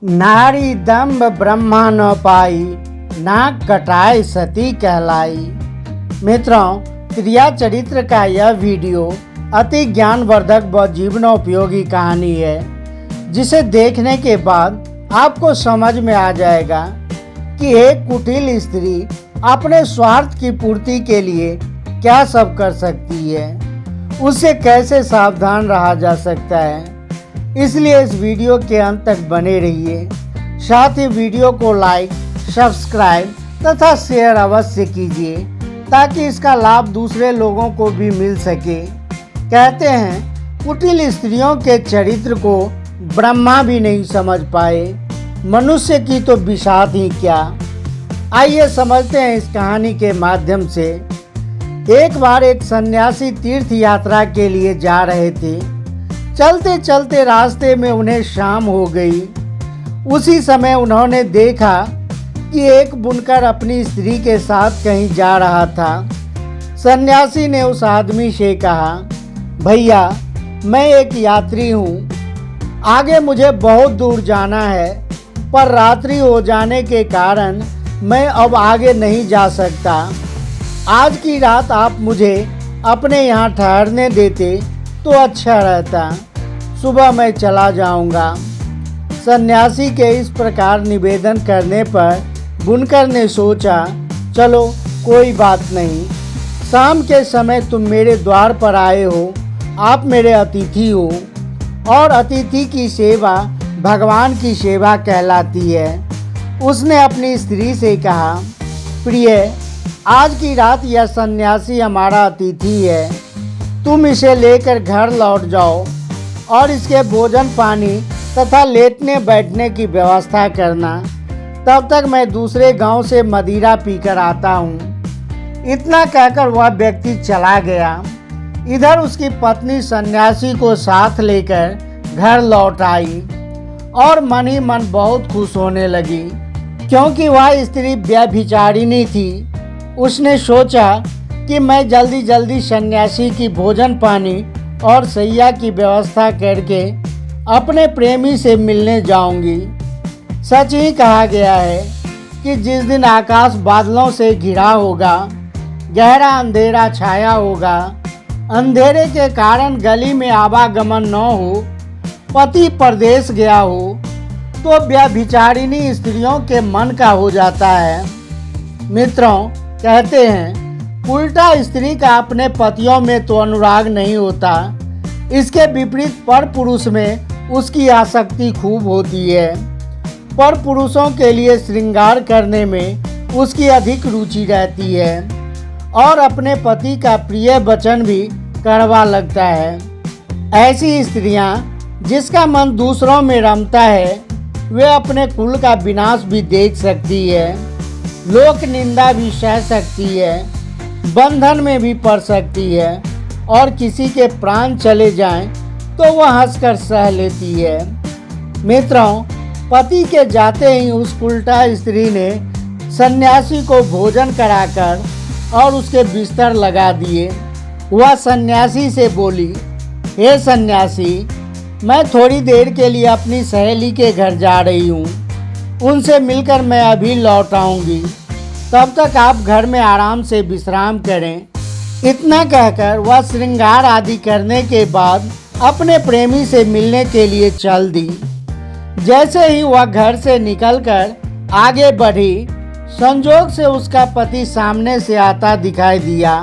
नारी दम्भ ब्रह्मा न पाई, नाक कटाए सती कहलाई। मित्रों, क्रिया चरित्र का यह वीडियो अति ज्ञानवर्धक व जीवनोपयोगी कहानी है, जिसे देखने के बाद आपको समझ में आ जाएगा कि एक कुटिल स्त्री अपने स्वार्थ की पूर्ति के लिए क्या सब कर सकती है, उससे कैसे सावधान रहा जा सकता है। इसलिए इस वीडियो के अंत तक बने रहिए। साथ ही वीडियो को लाइक, सब्सक्राइब तथा शेयर अवश्य कीजिए, ताकि इसका लाभ दूसरे लोगों को भी मिल सके। कहते हैं, कुटिल स्त्रियों के चरित्र को ब्रह्मा भी नहीं समझ पाए, मनुष्य की तो बिसात ही क्या। आइए समझते हैं इस कहानी के माध्यम से। एक बार एक सन्यासी तीर्थ यात्रा के लिए जा रहे थे। चलते चलते रास्ते में उन्हें शाम हो गई। उसी समय उन्होंने देखा कि एक बुनकर अपनी स्त्री के साथ कहीं जा रहा था। सन्यासी ने उस आदमी से कहा, भैया, मैं एक यात्री हूँ, आगे मुझे बहुत दूर जाना है, पर रात्रि हो जाने के कारण मैं अब आगे नहीं जा सकता। आज की रात आप मुझे अपने यहाँ ठहरने देते तो अच्छा रहता, सुबह मैं चला जाऊंगा। सन्यासी के इस प्रकार निवेदन करने पर बुनकर ने सोचा, चलो कोई बात नहीं, शाम के समय तुम मेरे द्वार पर आए हो, आप मेरे अतिथि हो, और अतिथि की सेवा भगवान की सेवा कहलाती है। उसने अपनी स्त्री से कहा, प्रिय, आज की रात यह सन्यासी हमारा अतिथि है, तुम इसे लेकर घर लौट जाओ और इसके भोजन पानी तथा लेटने बैठने की व्यवस्था करना। तब तक मैं दूसरे गांव से मदिरा पीकर आता हूँ। इतना कहकर वह व्यक्ति चला गया। इधर उसकी पत्नी सन्यासी को साथ लेकर घर लौट आई और मन ही मन बहुत खुश होने लगी, क्योंकि वह स्त्री व्यभिचारिणी थी। उसने सोचा कि मैं जल्दी जल्दी सन्यासी की भोजन पानी और सैया की व्यवस्था करके अपने प्रेमी से मिलने जाऊंगी। सच ही कहा गया है कि जिस दिन आकाश बादलों से घिरा होगा, गहरा अंधेरा छाया होगा, अंधेरे के कारण गली में आवागमन न हो, पति परदेश गया हो, तो व्यभिचारिणी स्त्रियों के मन का हो जाता है। मित्रों, कहते हैं, उल्टा स्त्री का अपने पतियों में तो अनुराग नहीं होता, इसके विपरीत पर पुरुष में उसकी आसक्ति खूब होती है। पर पुरुषों के लिए श्रृंगार करने में उसकी अधिक रुचि रहती है और अपने पति का प्रिय वचन भी कड़वा लगता है। ऐसी स्त्रियां जिसका मन दूसरों में रमता है, वे अपने कुल का विनाश भी देख सकती है, लोक निंदा भी सह सकती है, बंधन में भी पड़ सकती है, और किसी के प्राण चले जाएं तो वह हंसकर सह लेती है। मित्रों, पति के जाते ही उस उल्टा स्त्री ने सन्यासी को भोजन कराकर और उसके बिस्तर लगा दिए। वह सन्यासी से बोली, हे सन्यासी, मैं थोड़ी देर के लिए अपनी सहेली के घर जा रही हूँ, उनसे मिलकर मैं अभी लौट आऊँगी, तब तक आप घर में आराम से विश्राम करें। इतना कहकर वह श्रृंगार आदि करने के बाद अपने प्रेमी से मिलने के लिए चल दी। जैसे ही वह घर से निकलकर आगे बढ़ी, संजोग से उसका पति सामने से आता दिखाई दिया।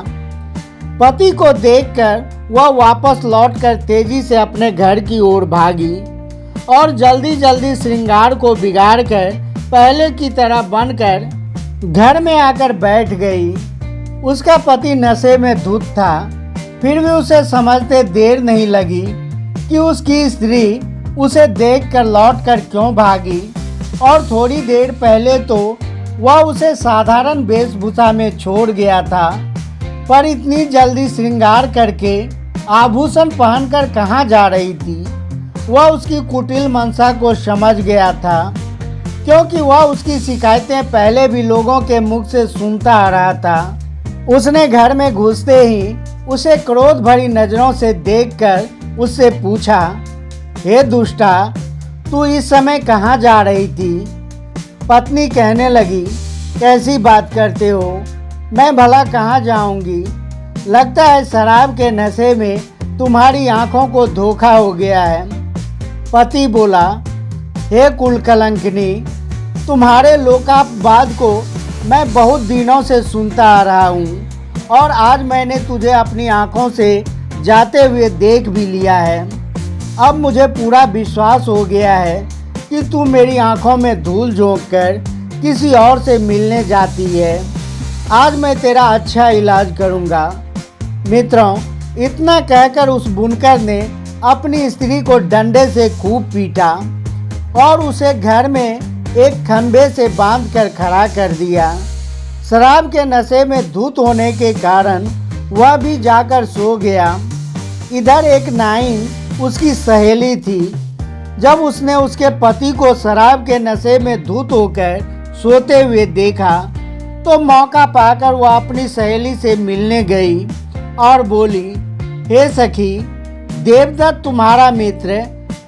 पति को देखकर वह वापस लौटकर तेजी से अपने घर की ओर भागी और जल्दी जल्दी श्रृंगार को बिगाड़कर पहले की तरह बनकर घर में आकर बैठ गई। उसका पति नशे में धुत था, फिर भी उसे समझते देर नहीं लगी कि उसकी स्त्री उसे देखकर लौटकर क्यों भागी, और थोड़ी देर पहले तो वह उसे साधारण वेशभूषा में छोड़ गया था, पर इतनी जल्दी श्रृंगार करके आभूषण पहनकर कहाँ जा रही थी। वह उसकी कुटिल मनसा को समझ गया था, क्योंकि वह उसकी शिकायतें पहले भी लोगों के मुख से सुनता आ रहा था। उसने घर में घुसते ही उसे क्रोध भरी नजरों से देखकर उससे पूछा, हे दुष्टा, तू इस समय कहाँ जा रही थी? पत्नी कहने लगी, कैसी बात करते हो, मैं भला कहाँ जाऊंगी? लगता है शराब के नशे में तुम्हारी आंखों को धोखा हो गया है। पति बोला, हे कुलकलंकिनी, तुम्हारे लोकापवाद को मैं बहुत दिनों से सुनता आ रहा हूँ और आज मैंने तुझे अपनी आंखों से जाते हुए देख भी लिया है। अब मुझे पूरा विश्वास हो गया है कि तू मेरी आंखों में धूल झोंक कर किसी और से मिलने जाती है। आज मैं तेरा अच्छा इलाज करूँगा। मित्रों, इतना कहकर उस बुनकर ने अपनी स्त्री को डंडे से खूब पीटा और उसे घर में एक खंभे से बांधकर खड़ा कर दिया। शराब के नशे में धुत होने के कारण वह भी जाकर सो गया। इधर एक नाइन उसकी सहेली थी। जब उसने उसके पति को शराब के नशे में धुत होकर सोते हुए देखा तो मौका पाकर वह अपनी सहेली से मिलने गई और बोली, हे सखी, देवदत्त तुम्हारा मित्र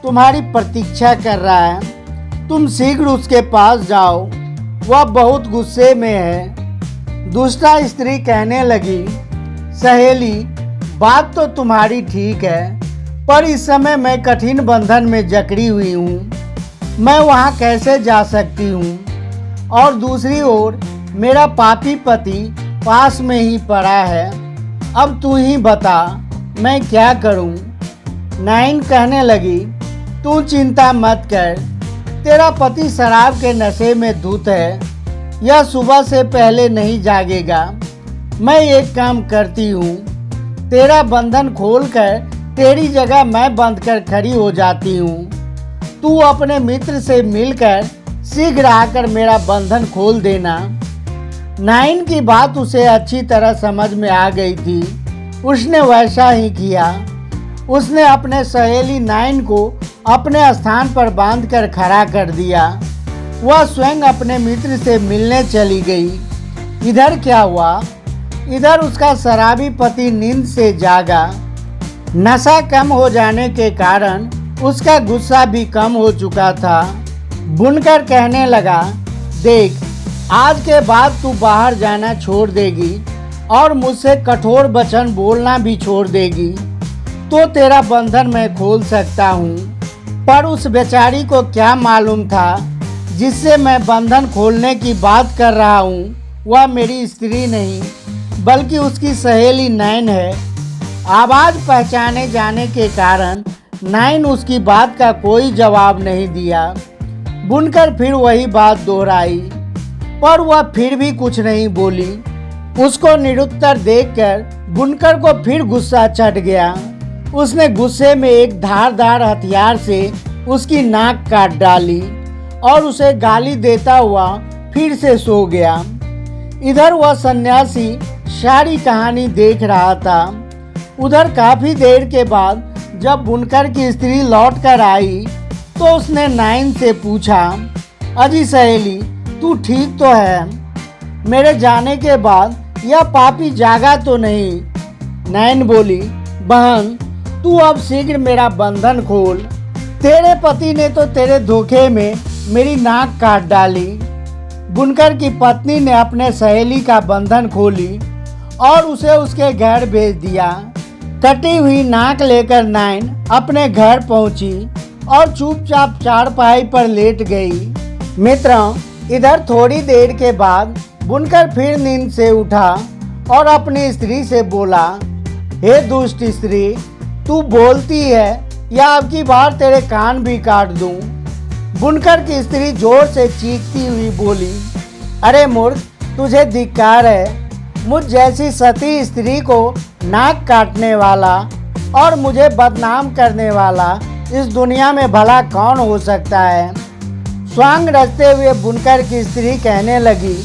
तुम्हारी प्रतीक्षा कर रहा है, तुम शीघ्र उसके पास जाओ, वह बहुत गुस्से में है। दूसरा स्त्री कहने लगी, सहेली, बात तो तुम्हारी ठीक है, पर इस समय मैं कठिन बंधन में जकड़ी हुई हूँ, मैं वहाँ कैसे जा सकती हूँ? और दूसरी ओर मेरा पापी पति पास में ही पड़ा है, अब तू ही बता मैं क्या करूँ? नाइन कहने लगी, तू चिंता मत कर, तेरा पति शराब के नशे में धुत है, यह सुबह से पहले नहीं जागेगा। मैं एक काम करती हूँ, तेरा बंधन खोलकर तेरी जगह मैं बंध कर खड़ी हो जाती हूँ। तू अपने मित्र से मिलकर शीघ्र आकर मेरा बंधन खोल देना। नाइन की बात उसे अच्छी तरह समझ में आ गई थी। उसने वैसा ही किया। उसने अपने सहेली नाइन को अपने स्थान पर बांधकर खड़ा कर दिया। वह स्वयं अपने मित्र से मिलने चली गई। इधर क्या हुआ? इधर उसका शराबी पति नींद से जागा। नशा कम हो जाने के कारण उसका गुस्सा भी कम हो चुका था। बुनकर कहने लगा, देख, आज के बाद तू बाहर जाना छोड़ देगी और मुझसे कठोर वचन बोलना भी छोड़ देगी तो तेरा बंधन मैं खोल सकता हूँ। पर उस बेचारी को क्या मालूम था जिससे मैं बंधन खोलने की बात कर रहा हूँ वह मेरी स्त्री नहीं बल्कि उसकी सहेली नाइन है। आवाज़ पहचाने जाने के कारण नाइन उसकी बात का कोई जवाब नहीं दिया। बुनकर फिर वही बात दोहराई पर वह फिर भी कुछ नहीं बोली। उसको निरुत्तर देखकर बुनकर को फिर गुस्सा चढ़ गया। उसने गुस्से में एक धारदार हथियार से उसकी नाक काट डाली और उसे गाली देता हुआ फिर से सो गया। इधर वह सन्यासी सारी कहानी देख रहा था। उधर काफी देर के बाद जब बुनकर की स्त्री लौट कर आई तो उसने नाइन से पूछा, अजी सहेली, तू ठीक तो है? मेरे जाने के बाद यह पापी जागा तो नहीं? नाइन बोली, बहन, तू अब शीघ्र मेरा बंधन खोल। तेरे पति ने तो तेरे धोखे में मेरी नाक काट डाली। बुनकर की पत्नी ने अपने सहेली का बंधन खोली और उसे उसके घर भेज दिया। कटी हुई नाक लेकर नाइन अपने घर पहुंची और चुपचाप चारपाई पर लेट गई। मित्रों, इधर थोड़ी देर के बाद बुनकर फिर नींद से उठा और अपनी स्त्री से बोला, हे दुष्ट स्त्री, तू बोलती है या अब की बार तेरे कान भी काट दूं? बुनकर की स्त्री जोर से चीखती हुई बोली, अरे मूर्ख, तुझे धिक्कार है। मुझ जैसी सती स्त्री को नाक काटने वाला और मुझे बदनाम करने वाला इस दुनिया में भला कौन हो सकता है? स्वांग रचते हुए बुनकर की स्त्री कहने लगी,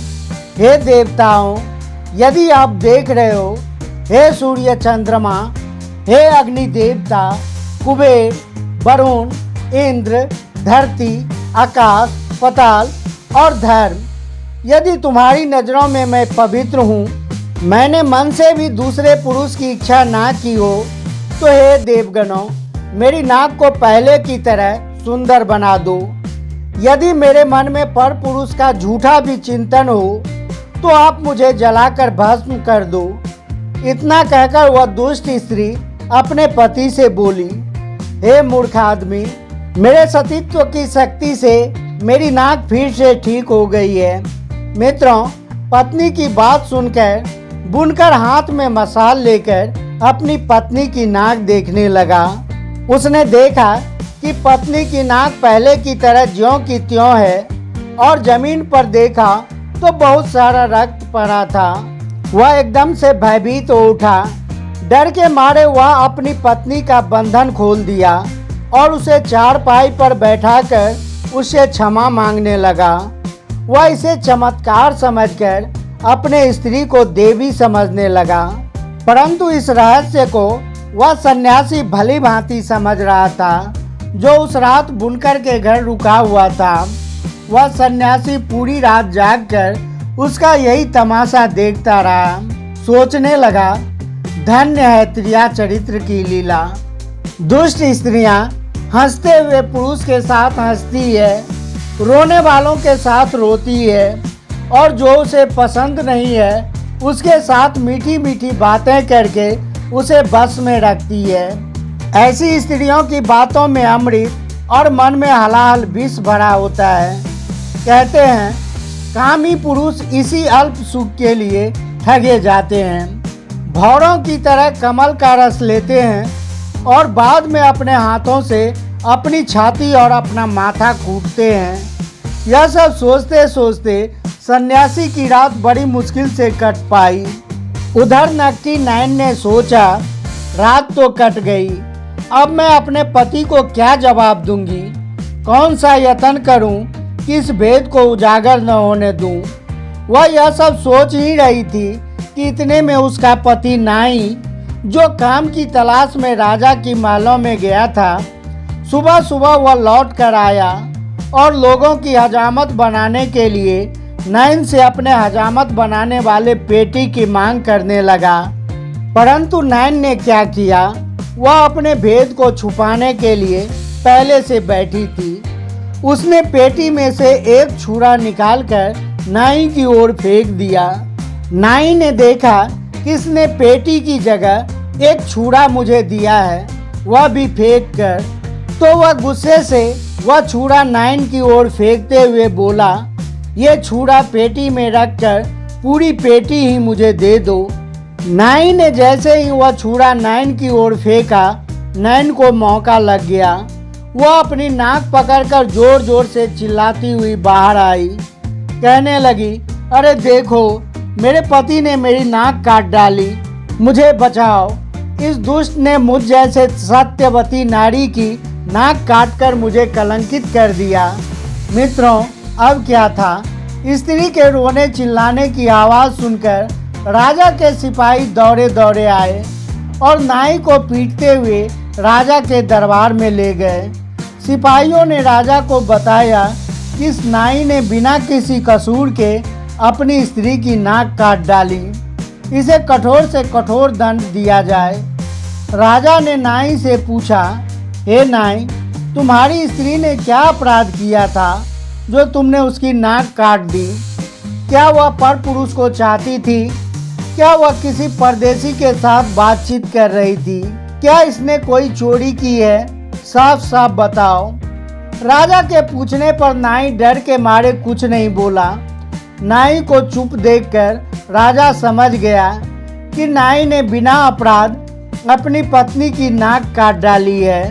हे देवताओं, यदि आप देख रहे हो, हे सूर्य चंद्रमा, हे अग्नि देवता, कुबेर, वरुण, इंद्र, धरती, आकाश, पताल और धर्म, यदि तुम्हारी नज़रों में मैं पवित्र हूँ, मैंने मन से भी दूसरे पुरुष की इच्छा ना की हो, तो हे देवगणों, मेरी नाक को पहले की तरह सुंदर बना दो। यदि मेरे मन में पर पुरुष का झूठा भी चिंतन हो तो आप मुझे जलाकर भस्म कर दो। इतना कहकर वह दुष्ट स्त्री अपने पति से बोली, हे मूर्ख आदमी, मेरे सतीत्व की शक्ति से मेरी नाक फिर से ठीक हो गई है। मित्रों, पत्नी की बात सुनकर बुनकर हाथ में मसाल लेकर अपनी पत्नी की नाक देखने लगा। उसने देखा कि पत्नी की नाक पहले की तरह ज्यों की त्यों है और जमीन पर देखा तो बहुत सारा रक्त पड़ा था। वह एकदम से भयभीत हो उठा। डर के मारे वह अपनी पत्नी का बंधन खोल दिया और उसे चारपाई पर बैठाकर उससे क्षमा मांगने लगा। वह इसे चमत्कार समझकर अपने स्त्री को देवी समझने लगा, परंतु इस रहस्य को वह सन्यासी भली भांति समझ रहा था जो उस रात बुनकर के घर रुका हुआ था। वह सन्यासी पूरी रात जागकर उसका यही तमाशा देखता रहा। सोचने लगा, धन्य है त्रिया चरित्र की लीला। दुष्ट स्त्रियां हंसते हुए पुरुष के साथ हंसती है, रोने वालों के साथ रोती है और जो उसे पसंद नहीं है उसके साथ मीठी मीठी बातें करके उसे बस में रखती है। ऐसी स्त्रियों की बातों में अमृत और मन में हलाहल विष भरा होता है। कहते हैं, कामी पुरुष इसी अल्प सुख के लिए ठगे जाते हैं। भौरों की तरह कमल का रस लेते हैं और बाद में अपने हाथों से अपनी छाती और अपना माथा कूटते हैं। यह सब सोचते सोचते सन्यासी की रात बड़ी मुश्किल से कट पाई। उधर नकटी नैन ने सोचा, रात तो कट गई, अब मैं अपने पति को क्या जवाब दूंगी? कौन सा यत्न करूं कि इस भेद को उजागर न होने दूं? वह यह सब सोच ही रही थी कि इतने में उसका पति नाई, जो काम की तलाश में राजा की महलों में गया था, सुबह सुबह वह लौट कर आया और लोगों की हजामत बनाने के लिए नैन से अपने हजामत बनाने वाले पेटी की मांग करने लगा। परंतु नैन ने क्या किया, वह अपने भेद को छुपाने के लिए पहले से बैठी थी। उसने पेटी में से एक छुरा निकालकर नाई की ओर फेंक दिया। नाई ने देखा किसने पेटी की जगह एक छुरा मुझे दिया है, वह भी फेंक कर, तो वह गुस्से से वह छुरा नाइन की ओर फेंकते हुए बोला, ये छुरा पेटी में रखकर पूरी पेटी ही मुझे दे दो। नाइन ने जैसे ही वह छुरा नाइन की ओर फेंका, नाइन को मौका लग गया। वह अपनी नाक पकड़कर जोर जोर से चिल्लाती हुई बाहर आई। कहने लगी, अरे देखो, मेरे पति ने मेरी नाक काट डाली, मुझे बचाओ। इस दुष्ट ने मुझ जैसे सत्यवती नारी की नाक काटकर मुझे कलंकित कर दिया। मित्रों, अब क्या था? स्त्री के रोने चिल्लाने की आवाज़ सुनकर राजा के सिपाही दौड़े दौड़े आए और नाई को पीटते हुए राजा के दरबार में ले गए। सिपाहियों ने राजा को बताया कि इस नाई ने बिना किसी कसूर के अपनी स्त्री की नाक काट डाली, इसे कठोर से कठोर दंड दिया जाए। राजा ने नाई से पूछा, हे नाई, तुम्हारी स्त्री ने क्या अपराध किया था जो तुमने उसकी नाक काट दी? क्या वह पर पुरुष को चाहती थी? क्या वह किसी परदेशी के साथ बातचीत कर रही थी? क्या इसने कोई चोरी की है? साफ साफ बताओ। राजा के पूछने पर नाई डर के मारे कुछ नहीं बोला। नाई को चुप देखकर राजा समझ गया कि नाई ने बिना अपराध अपनी पत्नी की नाक काट डाली है,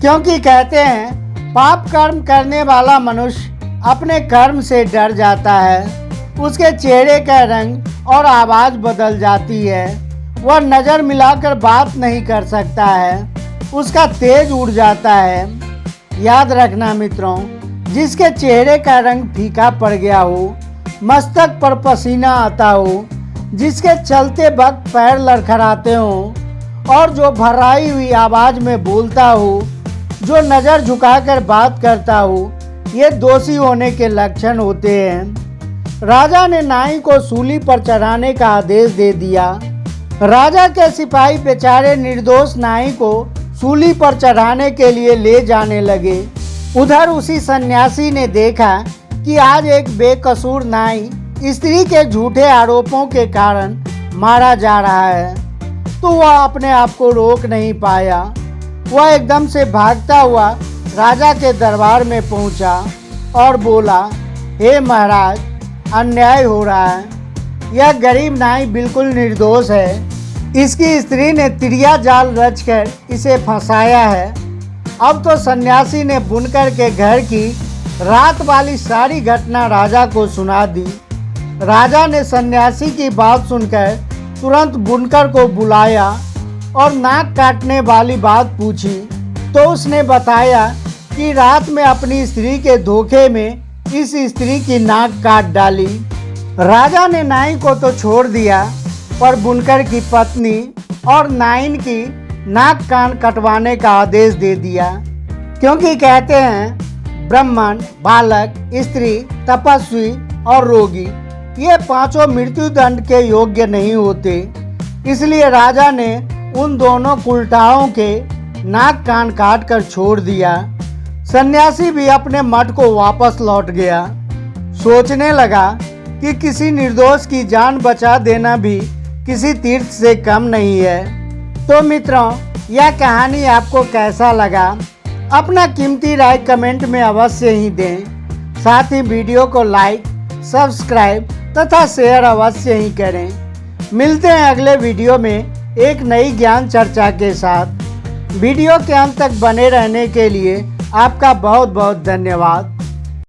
क्योंकि कहते हैं पाप कर्म करने वाला मनुष्य अपने कर्म से डर जाता है। उसके चेहरे का रंग और आवाज़ बदल जाती है। वह नज़र मिलाकर बात नहीं कर सकता है, उसका तेज उड़ जाता है। याद रखना मित्रों, जिसके चेहरे का रंग फीका पड़ गया हो, मस्तक पर पसीना आता हो, जिसके चलते वक्त पैर लड़खड़ाते हों और जो भर्राई हुई आवाज़ में बोलता हो, जो नज़र झुकाकर बात करता हो, ये दोषी होने के लक्षण होते हैं। राजा ने नाई को सूली पर चढ़ाने का आदेश दे दिया। राजा के सिपाही बेचारे निर्दोष नाई को सूली पर चढ़ाने के लिए ले जाने लगे। उधर उसी सन्यासी ने देखा कि आज एक बेकसूर नाई स्त्री के झूठे आरोपों के कारण मारा जा रहा है, तो वह अपने आप को रोक नहीं पाया। वह एकदम से भागता हुआ राजा के दरबार में पहुंचा और बोला, हे महाराज, अन्याय हो रहा है। यह गरीब नाई बिल्कुल निर्दोष है। इसकी स्त्री ने तिरिया जाल रचकर इसे फंसाया है। अब तो सन्यासी ने बुनकर के घर की रात वाली सारी घटना राजा को सुना दी। राजा ने सन्यासी की बात सुनकर तुरंत बुनकर को बुलाया और नाक काटने वाली बात पूछी, तो उसने बताया कि रात में अपनी स्त्री के धोखे में इस स्त्री की नाक काट डाली। राजा ने नाई को तो छोड़ दिया, पर बुनकर की पत्नी और नाइन की नाक कान कटवाने का आदेश दे दिया, क्योंकि कहते हैं ब्राह्मण, बालक, स्त्री, तपस्वी और रोगी ये पांचों मृत्यु दंड के योग्य नहीं होते। इसलिए राजा ने उन दोनों कुलटाओं के नाक कान काट कर छोड़ दिया। सन्यासी भी अपने मठ को वापस लौट गया। सोचने लगा कि किसी निर्दोष की जान बचा देना भी किसी तीर्थ से कम नहीं है। तो मित्रों, यह कहानी आपको कैसा लगा? अपना कीमती राय कमेंट में अवश्य ही दें। साथ ही वीडियो को लाइक, सब्सक्राइब तथा शेयर अवश्य ही करें। मिलते हैं अगले वीडियो में एक नई ज्ञान चर्चा के साथ। वीडियो के अंत तक बने रहने के लिए आपका बहुत बहुत धन्यवाद।